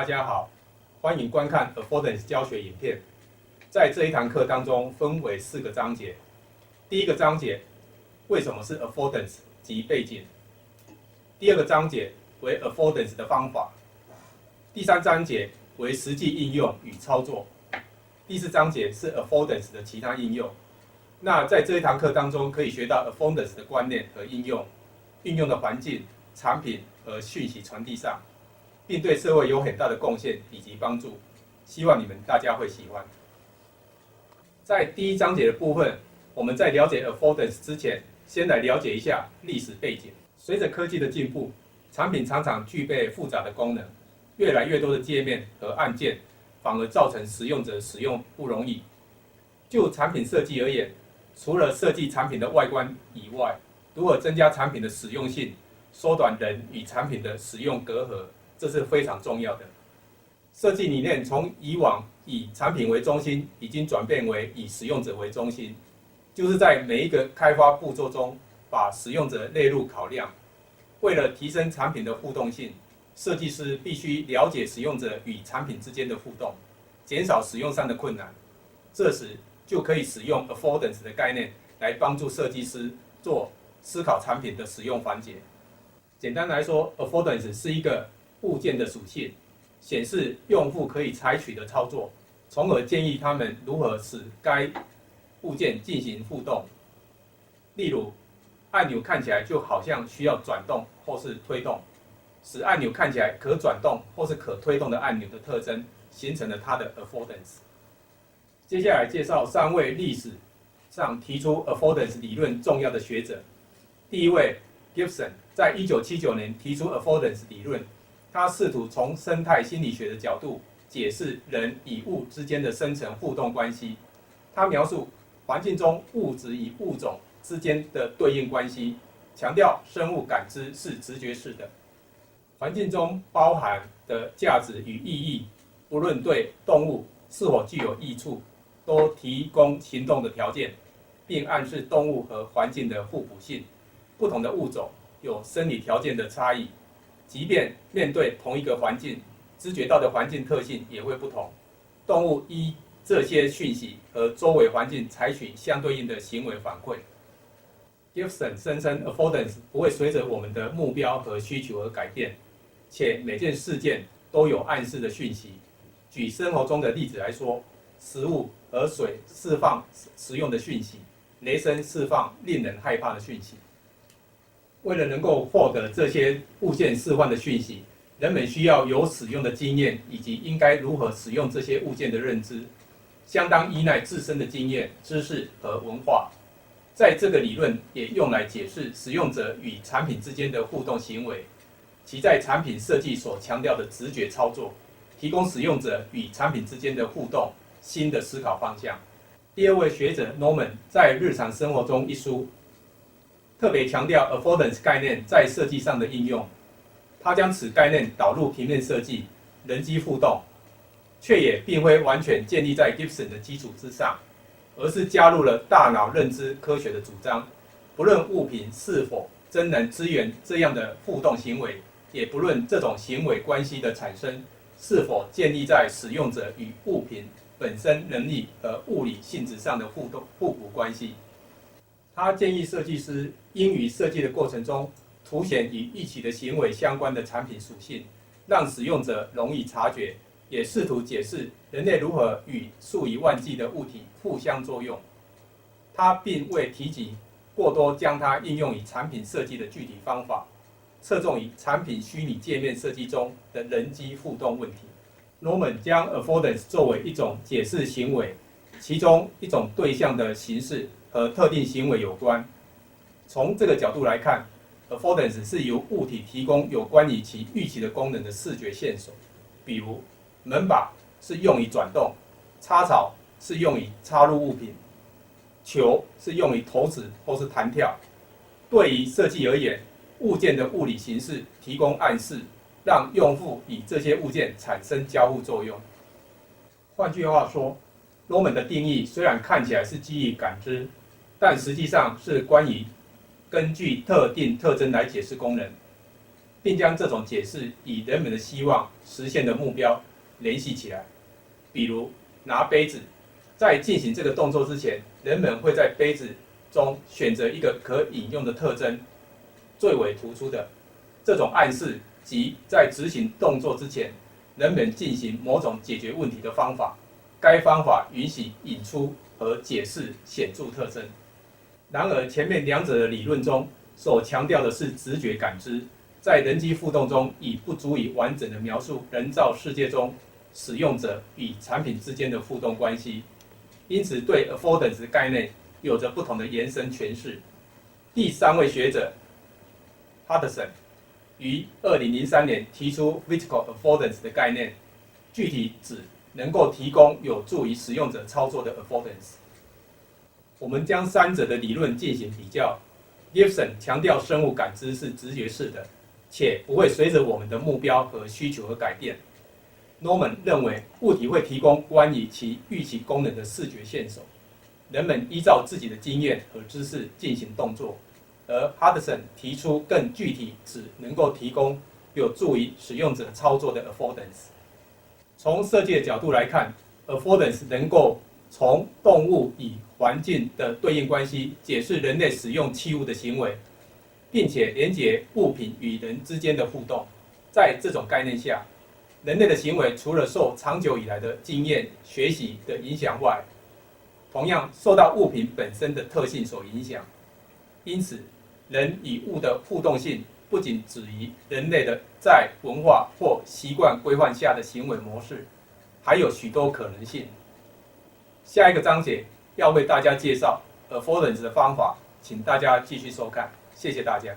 大家好，欢迎观看 Affordance 教学影片。在这一堂课当中，分为4个章节。第一个章节，为什么是 Affordance 及背景；第二个章节为 Affordance 的方法；第3章节为实际应用与操作；第4章节是 Affordance 的其他应用。那在这一堂课当中，可以学到 Affordance 的观念和应用，运用的环境、产品和讯息传递上，并对社会有很大的贡献以及帮助。希望你们大家会喜欢。在第1章节的部分，我们在了解 Affordance 之前，先来了解一下历史背景。随着科技的进步，产品常常具备复杂的功能，越来越多的界面和按键，反而造成使用者使用不容易。就产品设计而言，除了设计产品的外观以外，如何增加产品的实用性，缩短人与产品的使用隔阂，这是非常重要的。设计理念从以往以产品为中心，已经转变为以使用者为中心，就是在每一个开发步骤中，把使用者列入考量。为了提升产品的互动性，设计师必须了解使用者与产品之间的互动，减少使用上的困难。这时就可以使用 Affordance 的概念来帮助设计师做思考产品的使用环节。简单来说 ，Affordance 是一个物件的属性，显示用户可以采取的操作，从而建议他们如何使该物件进行互动。例如，按钮看起来就好像需要转动或是推动，使按钮看起来可转动或是可推动的按钮的特征，形成了它的 Affordance。接下来介绍3位历史上提出 Affordance 理论重要的学者。第一位 Gibson 在1979年提出 Affordance 理论，他试图从生态心理学的角度解释人与物之间的深层互动关系。他描述环境中物质与物种之间的对应关系，强调生物感知是直觉式的。环境中包含的价值与意义，不论对动物是否具有益处，都提供行动的条件，并暗示动物和环境的互补性。不同的物种有生理条件的差异，即便面对同一个环境，知觉到的环境特性也会不同。动物依这些讯息和周围环境采取相对应的行为反馈。Gibson 声称 Affordance 不会随着我们的目标和需求而改变，且每件事件都有暗示的讯息。举生活中的例子来说，食物和水释放实用的讯息，雷声释放令人害怕的讯息。为了能够获得这些物件释放的讯息，人们需要有使用的经验以及应该如何使用这些物件的认知，相当依赖自身的经验、知识和文化。在这个理论也用来解释使用者与产品之间的互动行为，其在产品设计所强调的直觉操作，提供使用者与产品之间的互动新的思考方向。第2位学者 Norman 在《日常生活中》一书特别强调 Affordance 概念在设计上的应用。他将此概念导入平面设计、人机互动，却也并非完全建立在 Gibson 的基础之上，而是加入了大脑认知科学的主张。不论物品是否真能支援这样的互动行为，也不论这种行为关系的产生是否建立在使用者与物品本身能力和物理性质上的互补关系。他建议设计师应于设计的过程中凸显与一起的行为相关的产品属性，让使用者容易察觉，也试图解释人类如何与数以万计的物体互相作用。他并未提及过多将它应用于产品设计的具体方法，侧重于产品虚拟界面设计中的人机互动问题。Norman 将 Affordance 作为一种解释行为，其中一种对象的形式和特定行为有关。从这个角度来看， Affordance 是由物体提供有关于其预期的功能的视觉线索，比如门把是用于转动，插槽是用于插入物品，球是用于投掷或是弹跳。对于设计而言，物件的物理形式提供暗示，让用户与这些物件产生交互作用。换句话说，Norman 的定义虽然看起来是基于感知，但实际上是关于根据特定特征来解释功能。并将这种解释与人们的希望实现的目标联系起来。比如拿杯子，在进行这个动作之前，人们会在杯子中选择一个可饮用的特征最为突出的。这种暗示即在执行动作之前，人们进行某种解决问题的方法。该方法允许引出和解释显著特征。然而，前面两者的理论中所强调的是直觉感知，在人机互动中已不足以完整的描述人造世界中使用者与产品之间的互动关系，因此对 affordance 概念有着不同的延伸诠释。第三位学者 Hudson 于2003年提出 Vertical Affordance 的概念，具体指能够提供有助于使用者操作的 affordance。我们将三者的理论进行比较。Gibson 强调生物感知是直觉式的，且不会随着我们的目标和需求而改变。Norman 认为物体会提供关于其预期功能的视觉线索，人们依照自己的经验和知识进行动作。而 Hudson 提出更具体指能够提供有助于使用者操作的 affordance。从设计的角度来看 ，affordance 能够从动物与环境的对应关系解释人类使用器物的行为，并且连结物品与人之间的互动。在这种概念下，人类的行为除了受长久以来的经验学习的影响外，同样受到物品本身的特性所影响。因此，人与物的互动性不仅止于人类的在文化或习惯规范下的行为模式，还有许多可能性。下一个章节要为大家介绍 affordance 的方法，请大家继续收看，谢谢大家。